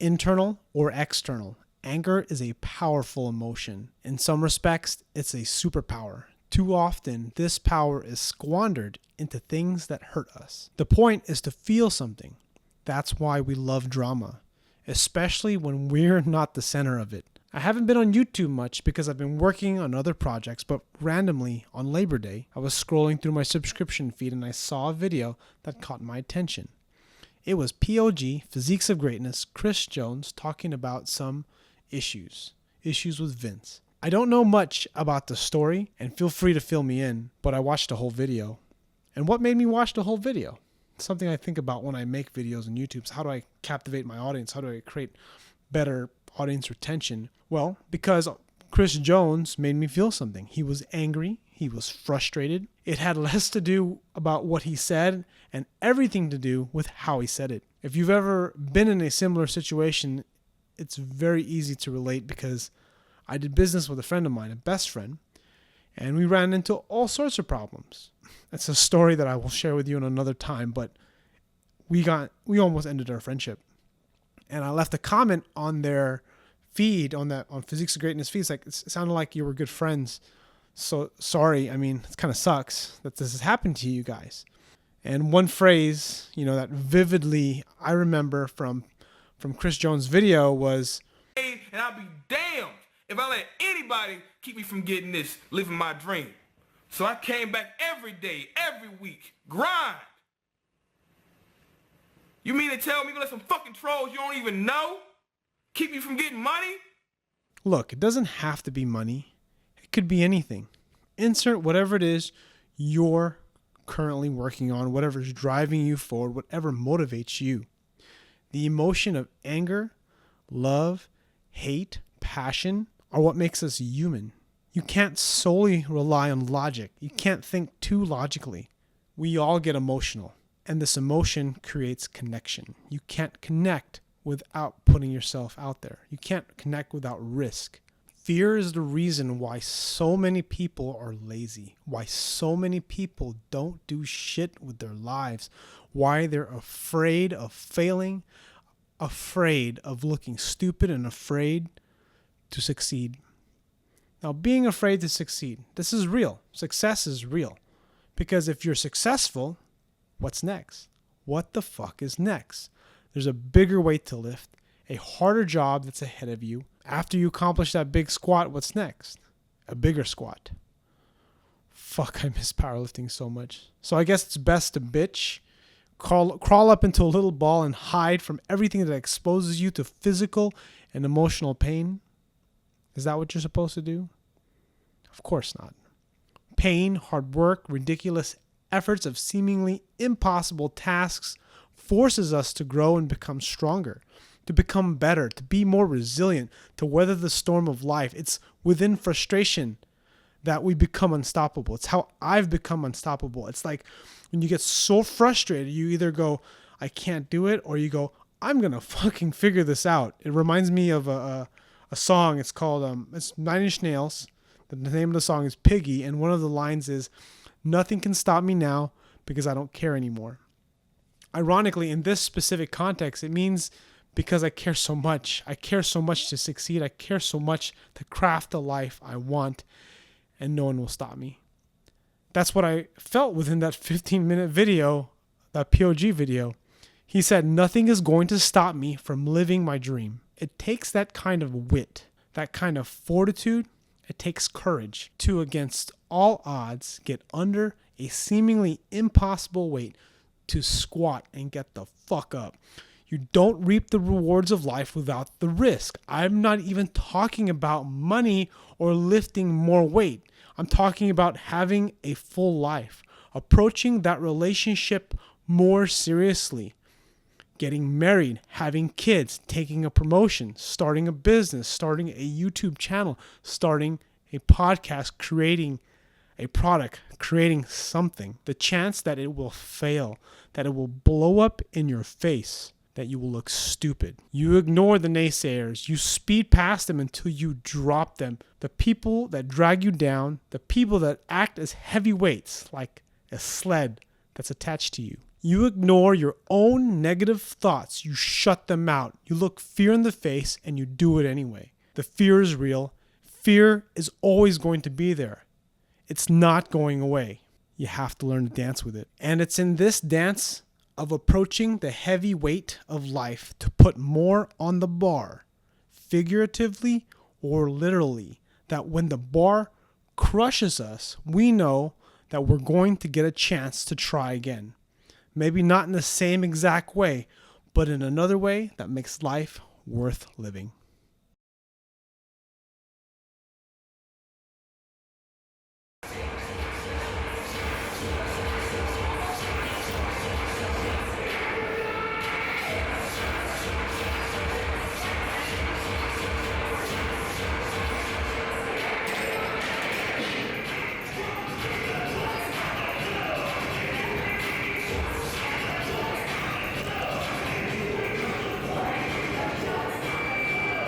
internal or external, anger is a powerful emotion. In some respects, it's a superpower. Too often, this power is squandered into things that hurt us. The point is to feel something. That's why we love drama, especially when we're not the center of it. I haven't been on YouTube much because I've been working on other projects, but randomly on Labor Day, I was scrolling through my subscription feed and I saw a video that caught my attention. It was POG, Physiques of Greatness, Chris Jones talking about some issues with Vince. I don't know much about the story, and feel free to fill me in, but I watched the whole video. And what made me watch the whole video? It's something I think about when I make videos on YouTube. So how do I captivate my audience? How do I create better audience retention? Well, because Chris Jones made me feel something. He was angry. He was frustrated. It had less to do about what he said and everything to do with how he said it. If you've ever been in a similar situation, it's very easy to relate because I did business with a friend of mine, a best friend, and we ran into all sorts of problems. It's a story that I will share with you in another time, but we almost ended our friendship. And I left a comment on their feed, on Physiques of Greatness feed. It sounded like you were good friends. So sorry, I mean, it kind of sucks that this has happened to you guys. And one phrase, that vividly I remember from Chris Jones' video was, "And I'll be damned if I let anybody keep me from getting this, living my dream. So I came back every day, every week, grind. You mean to tell me you let some fucking trolls you don't even know keep you from getting money?" Look, it doesn't have to be money. It could be anything. Insert whatever it is you're currently working on, whatever's driving you forward, whatever motivates you. The emotion of anger, love, hate, passion are what makes us human. You can't solely rely on logic. You can't think too logically. We all get emotional, and this emotion creates connection. You can't connect without putting yourself out there. You can't connect without risk. Fear is the reason why so many people are lazy, why so many people don't do shit with their lives, why they're afraid of failing, afraid of looking stupid, and afraid to succeed. Now, being afraid to succeed, this is real. Success is real. Because if you're successful, what's next? What the fuck is next? There's a bigger weight to lift, a harder job that's ahead of you. After you accomplish that big squat, what's next? A bigger squat. Fuck, I miss powerlifting so much. So I guess it's best to bitch, crawl up into a little ball and hide from everything that exposes you to physical and emotional pain. Is that what you're supposed to do? Of course not. Pain, hard work, ridiculous efforts of seemingly impossible tasks forces us to grow and become stronger, to become better, to be more resilient, to weather the storm of life. It's within frustration that we become unstoppable. It's how I've become unstoppable. It's like when you get so frustrated, you either go, I can't do it, or you go, I'm going to fucking figure this out. It reminds me of a song. It's called, it's 9 Inch Nails. The name of the song is Piggy, and one of the lines is, nothing can stop me now because I don't care anymore. Ironically, in this specific context, it means because I care so much. I care so much to succeed. I care so much to craft the life I want, and no one will stop me. That's what I felt within that 15-minute video, that POG video. He said, nothing is going to stop me from living my dream. It takes that kind of wit, that kind of fortitude. It takes courage to, against all odds, get under a seemingly impossible weight, to squat and get the fuck up. You don't reap the rewards of life without the risk. I'm not even talking about money or lifting more weight. I'm talking about having a full life, approaching that relationship more seriously, getting married, having kids, taking a promotion, starting a business, starting a YouTube channel, starting a podcast, creating a product, creating something. The chance that it will fail, that it will blow up in your face, that you will look stupid. You ignore the naysayers. You speed past them until you drop them. The people that drag you down, the people that act as heavy weights, like a sled that's attached to you. You ignore your own negative thoughts. You shut them out. You look fear in the face and you do it anyway. The fear is real. Fear is always going to be there. It's not going away. You have to learn to dance with it. And it's in this dance of approaching the heavy weight of life to put more on the bar, figuratively or literally, that when the bar crushes us, we know that we're going to get a chance to try again. Maybe not in the same exact way, but in another way that makes life worth living.